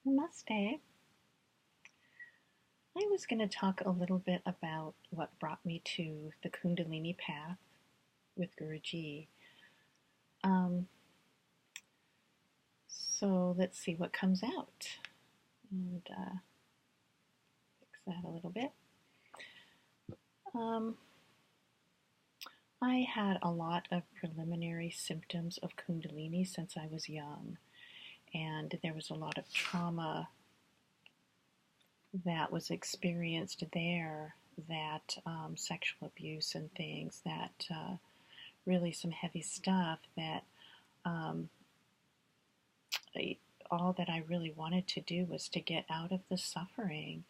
Namaste. I was going to talk a little bit about what brought me to the Kundalini path with Guruji. Um, so let's see what comes out and fix that a little bit. Um, I had a lot of preliminary symptoms of Kundalini since I was young, and there was a lot of trauma that was experienced there, that sexual abuse and things, that really some heavy stuff that um, all that I really wanted to do was to get out of the suffering.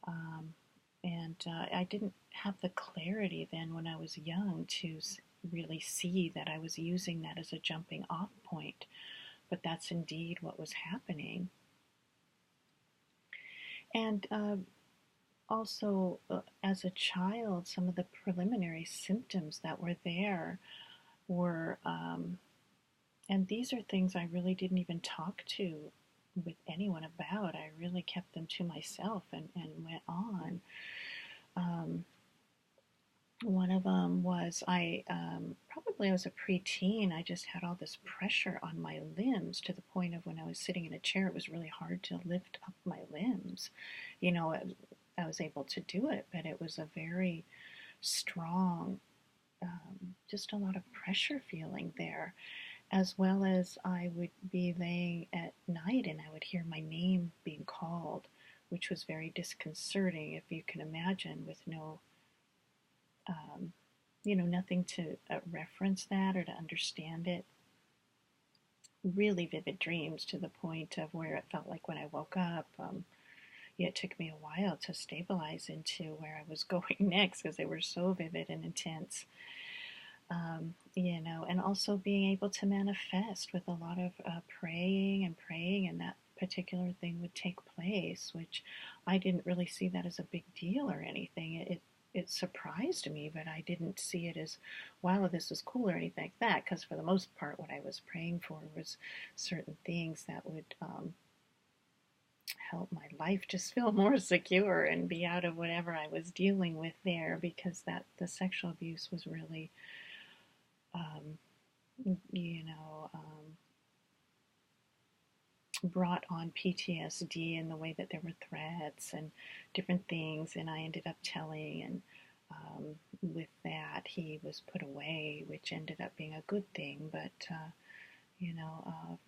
Um, and I didn't have the clarity then when I was young to really see that I was using that as a jumping off point. But that's indeed what was happening. And also, as a child, some of the preliminary symptoms that were there were, and these are things I really didn't even talk to with anyone about. I really kept them to myself and went on. One of them was probably as a preteen, I just had all this pressure on my limbs to the point of when I was sitting in a chair, it was really hard to lift up my limbs. You know, I was able to do it, but it was a very strong, just a lot of pressure feeling there, as well as I would be laying at night and I would hear my name being called, which was very disconcerting, if you can imagine, with no, nothing to reference that or to understand it. Really vivid dreams to the point of where it felt like when I woke up, it took me a while to stabilize into where I was going next because they were so vivid and intense. And also being able to manifest with a lot of praying, and that particular thing would take place, which I didn't really see that as a big deal or anything. It surprised me, but I didn't see it as, wow, this is cool or anything like that, because for the most part, what I was praying for was certain things that would help my life just feel more secure and be out of whatever I was dealing with there, because the sexual abuse was really um, brought on PTSD in the way that there were threats and different things, and I ended up telling, and with that, he was put away, which ended up being a good thing, but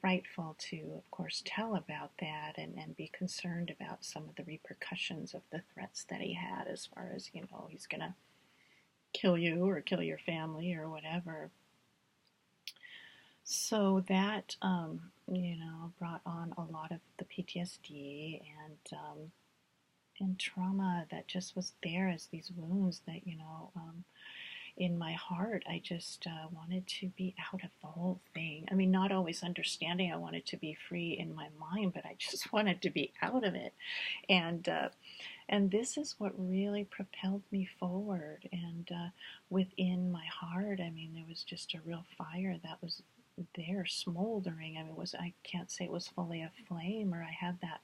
frightful to, of course, tell about that and be concerned about some of the repercussions of the threats that he had, as far as, he's going to kill you or kill your family or whatever. So that, brought on a lot of the PTSD and trauma that just was there as these wounds that, in my heart, I just wanted to be out of the whole thing. I mean, not always understanding I wanted to be free in my mind, but I just wanted to be out of it. And this is what really propelled me forward. And within my heart, I mean, there was just a real fire that was there smoldering. I mean, I can't say it was fully a flame, or I had that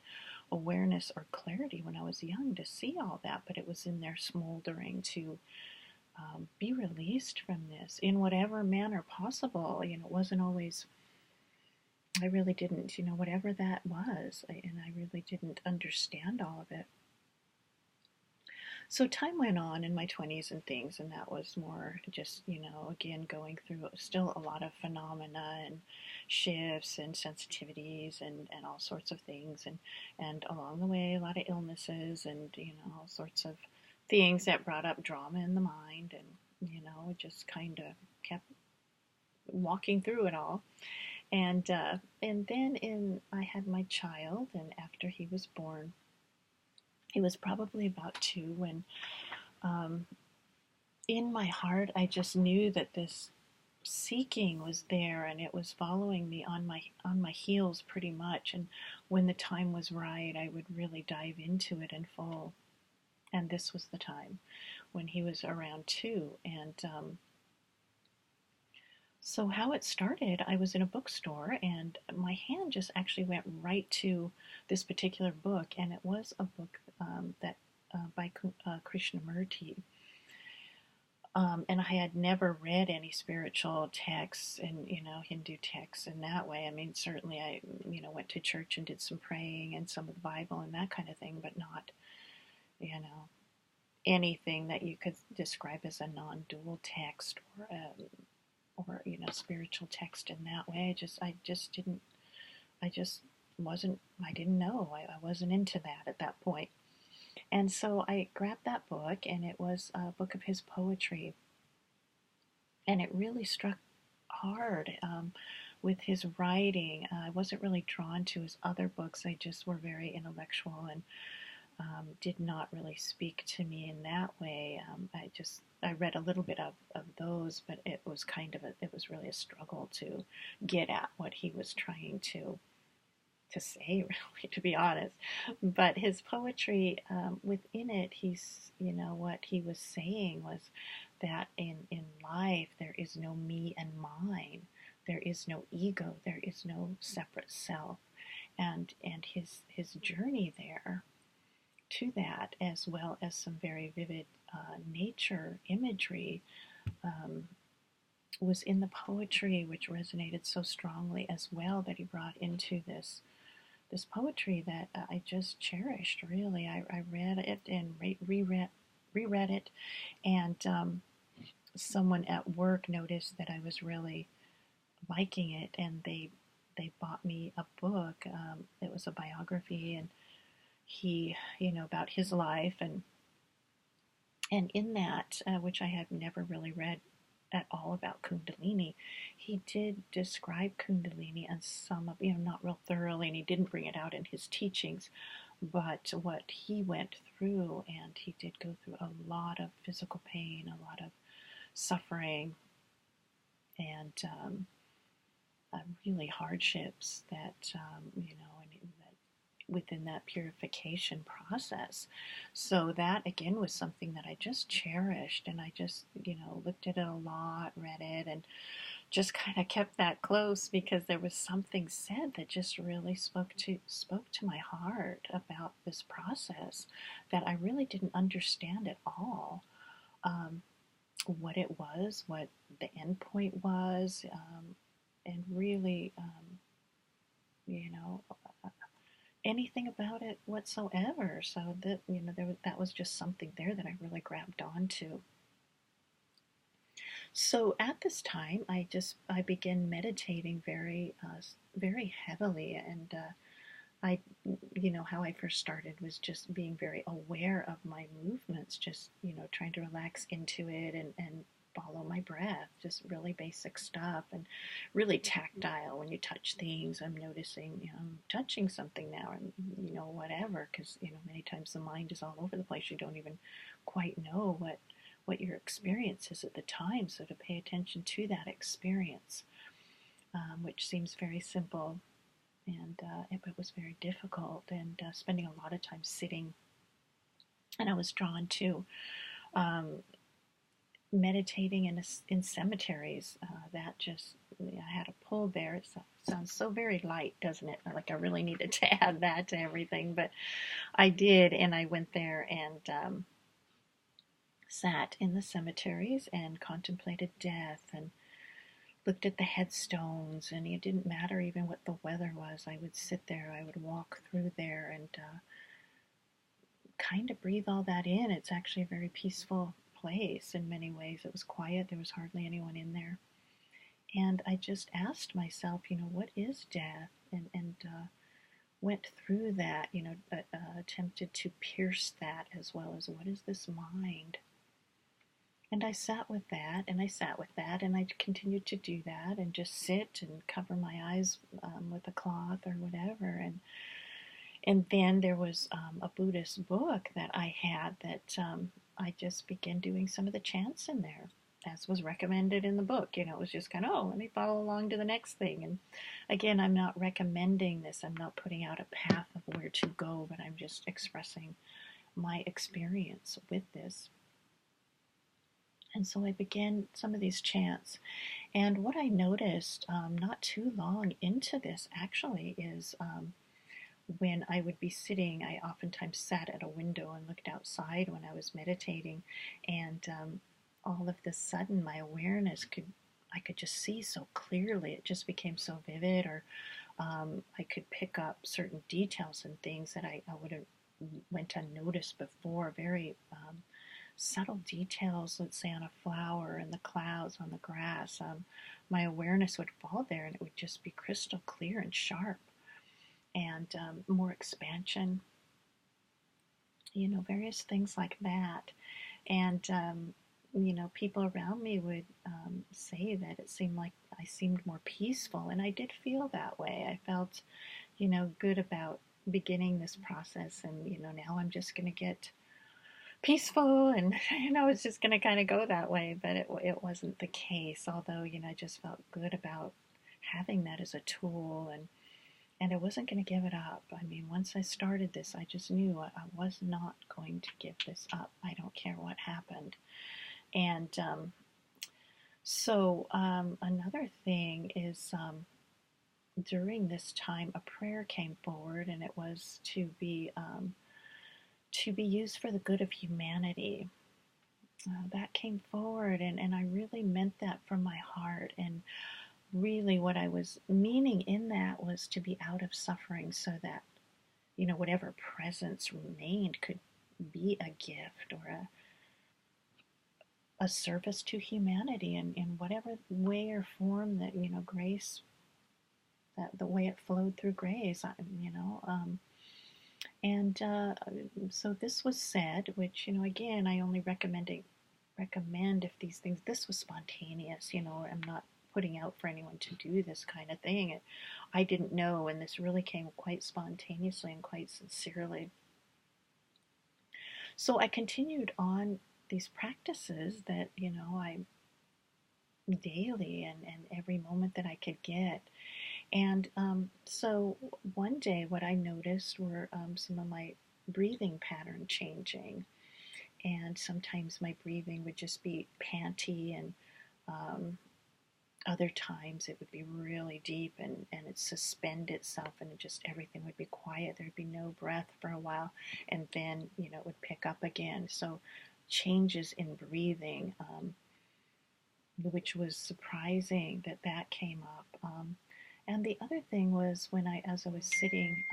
awareness or clarity when I was young to see all that, but it was in there smoldering to be released from this in whatever manner possible. It wasn't always, I really didn't, whatever that was, and I really didn't understand all of it. So time went on in my 20s and things, and that was more just, again, going through still a lot of phenomena and shifts and sensitivities and all sorts of things. And along the way, a lot of illnesses and, all sorts of things that brought up drama in the mind, and, just kind of kept walking through it all. And then I had my child, and after he was born, he was probably about 2 when, in my heart, I just knew that this seeking was there, and it was following me on my heels pretty much. And when the time was right, I would really dive into it in full. And this was the time when he was around 2, and So how it started, I was in a bookstore and my hand just actually went right to this particular book, and it was a book that by Krishnamurti. And I had never read any spiritual texts and, Hindu texts in that way. I mean, certainly I, went to church and did some praying and some of the Bible and that kind of thing, but not, you know, anything that you could describe as a non-dual text or spiritual text in that way. I just didn't. I just wasn't. I didn't know. I wasn't into that at that point. And so I grabbed that book, and it was a book of his poetry, and it really struck hard with his writing. I wasn't really drawn to his other books. They just were very intellectual and did not really speak to me in that way. I read a little bit of those, but it was really a struggle to get at what he was trying to say, really, to be honest. But his poetry, within it, what he was saying was that in life there is no me and mine, there is no ego, there is no separate self, and his journey there to that, as well as some very vivid nature imagery, um, was in the poetry, which resonated so strongly as well, that he brought into this poetry that I just cherished. Really, I read it and reread it, and someone at work noticed that I was really liking it, and they bought me a book. It was a biography, and he, about his life, and in that, which I had never really read at all about kundalini, he did describe kundalini and some of, not real thoroughly, and he didn't bring it out in his teachings, but what he went through, and he did go through a lot of physical pain, a lot of suffering, and really hardships that, and that within that purification process. So that again was something that I just cherished, and I just, looked at it a lot, read it, and just kind of kept that close, because there was something said that just really spoke to my heart about this process that I really didn't understand at all. What it was, what the end point was, and really, you know, anything about it whatsoever. So that, that was just something there that I really grabbed onto. So at this time, I began meditating very heavily, and I, how I first started was just being very aware of my movements, just, trying to relax into it, and follow my breath, just really basic stuff, and really tactile. When you touch things, I'm noticing, I'm touching something now, and, whatever, because, many times the mind is all over the place. You don't even quite know what your experience is at the time. So to pay attention to that experience, which seems very simple, and it was very difficult, and spending a lot of time sitting. And I was drawn to um, meditating in cemeteries. That just, I had a pull there. It sounds so very light, doesn't it? Like I really needed to add that to everything, but I did, and I went there and sat in the cemeteries and contemplated death, and looked at the headstones, and it didn't matter even what the weather was. I would sit there, I would walk through there, and kind of breathe all that in. It's actually a very peaceful place in many ways. It was quiet, there was hardly anyone in there. And I just asked myself, what is death? And went through that, attempted to pierce that, as well as what is this mind? And I sat with that, and I sat with that, and I continued to do that, and just sit and cover my eyes with a cloth or whatever. And then there was a Buddhist book that I had that I just began doing some of the chants in there, as was recommended in the book. It was just kind of, let me follow along to the next thing. And again, I'm not recommending this. I'm not putting out a path of where to go, but I'm just expressing my experience with this. And so I began some of these chants. And what I noticed not too long into this actually is when I would be sitting, I oftentimes sat at a window and looked outside when I was meditating, and all of the sudden my awareness I could just see so clearly. It just became so vivid, or I could pick up certain details and things that I would have went unnoticed before. Very subtle details, let's say on a flower, in the clouds, on the grass. My awareness would fall there, and it would just be crystal clear and sharp, and more expansion, various things like that. And, people around me would say that it seemed like I seemed more peaceful, and I did feel that way. I felt, good about beginning this process, and, now I'm just going to get peaceful, and, it's just going to kind of go that way. But it wasn't the case, although, I just felt good about having that as a tool, and I wasn't going to give it up. I mean, once I started this, I just knew I was not going to give this up. I don't care what happened. And another thing is during this time, a prayer came forward, and it was to be used for the good of humanity. That came forward, and I really meant that from my heart. And really what I was meaning in that was to be out of suffering, so that whatever presence remained could be a gift, or a service to humanity in whatever way or form that grace, that the way it flowed through grace, and so this was said, which again, I only recommend if these things. This was spontaneous. I'm not putting out for anyone to do this kind of thing. I didn't know, and this really came quite spontaneously and quite sincerely. So I continued on these practices that I daily, and every moment that I could get. And so one day, what I noticed were some of my breathing pattern changing, and sometimes my breathing would just be panty, and other times it would be really deep, and it suspend itself, and everything would be quiet. There'd be no breath for a while, and then it would pick up again. So changes in breathing, which was surprising that came up. And the other thing was, as I was sitting,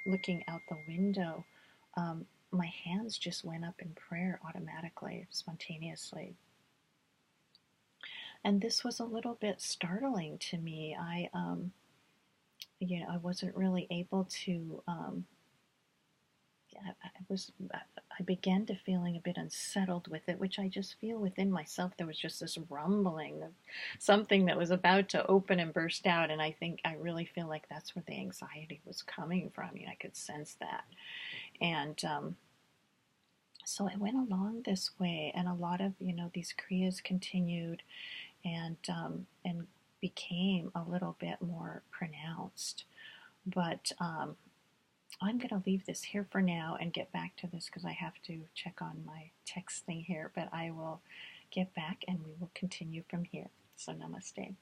looking out the window, my hands just went up in prayer automatically, spontaneously. And this was a little bit startling to me. I wasn't really able to. I began to feeling a bit unsettled with it, which I just feel within myself. There was just this rumbling of something that was about to open and burst out, and I really feel like that's where the anxiety was coming from. I could sense that, and so I went along this way, and a lot of these kriyas continued, and became a little bit more pronounced. But I'm going to leave this here for now and get back to this, because I have to check on my text thing here. But I will get back, and we will continue from here. So namaste.